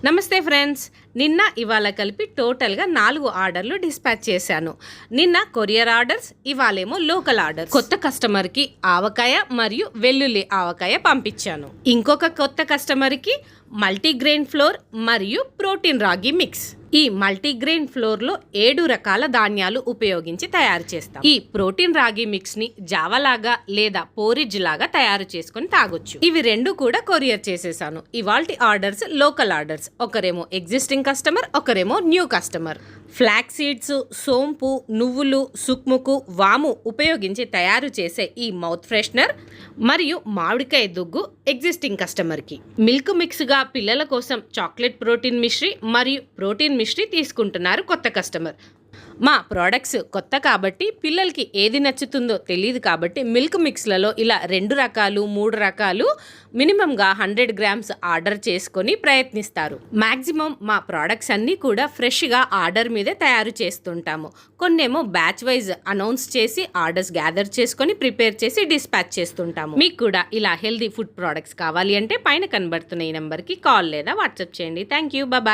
నమస్తే ఫ్రెండ్స్, నిన్న ఇవాళ కలిపి టోటల్గా 4 ఆర్డర్లు డిస్పాచ్ చేశాను. నిన్న కొరియర్ ఆర్డర్స్, ఇవాళేమో లోకల్ ఆర్డర్స్. కొత్త కస్టమర్కి ఆవకాయ మరియు వెల్లుల్లి ఆవకాయ పంపించాను. ఇంకొక కొత్త కస్టమర్కి మల్టీగ్రెయిన్ ఫ్లోర్ మరియు ప్రోటీన్ రాగి మిక్స్. ఈ మల్టీగ్రెయిన్ ఫ్లోర్లో 7 రకాల ధాన్యాలు ఉపయోగించి తయారు చేస్తాం. ఈ ప్రోటీన్ రాగి మిక్స్ని జావలాగా లేదా పోరిజ్ లాగా తయారు చేసుకుని తాగొచ్చు. ఇవి 2 కూడా కొరియర్ చేసేసాను. ఇవాల్టి ఆర్డర్స్ లోకల్ ఆర్డర్స్. ఒకరేమో ఎగ్జిస్టింగ్ కస్టమర్, ఒకరేమో న్యూ కస్టమర్. ఫ్లాక్ సీడ్స్, సోంపు, నువ్వులు, సుక్ముకు, వాము ఉపయోగించి తయారు చేసే ఈ మౌత్ ఫ్రెషనర్ మరియు మామిడికాయ దుగ్గు ఎగ్జిస్టింగ్ కస్టమర్కి. మిల్క్ మిక్స్గా పిల్లల కోసం చాక్లెట్ ప్రోటీన్ మిశ్రీ మరియు ప్రోటీన్ మిశ్రీ తీసుకుంటున్నారు కొత్త కస్టమర్. మా ప్రోడక్ట్స్ కొత్త కాబట్టి పిల్లలకి ఏది నచ్చుతుందో తెలియదు కాబట్టి మిల్క్ మిక్స్లలో ఇలా 2 రకాలు 3 రకాలు మినిమంగా 100 గ్రామ్స్ ఆర్డర్ చేసుకొని ప్రయత్నిస్తారు. మ్యాక్సిమం మా ప్రోడక్ట్స్ అన్నీ కూడా ఫ్రెష్గా ఆర్డర్ మీదే తయారు చేస్తుంటాము. కొన్నేమో బ్యాచ్ వైజ్ అనౌన్స్ చేసి ఆర్డర్స్ గ్యాదర్ చేసుకొని ప్రిపేర్ చేసి డిస్పాచ్ చేస్తుంటాము. మీకు కూడా ఇలా హెల్దీ ఫుడ్ ప్రోడక్ట్స్ కావాలి అంటే పైన కనబడుతున్న ఈ నెంబర్కి కాల్ లేదా వాట్సాప్ చేయండి. Thank you, bye.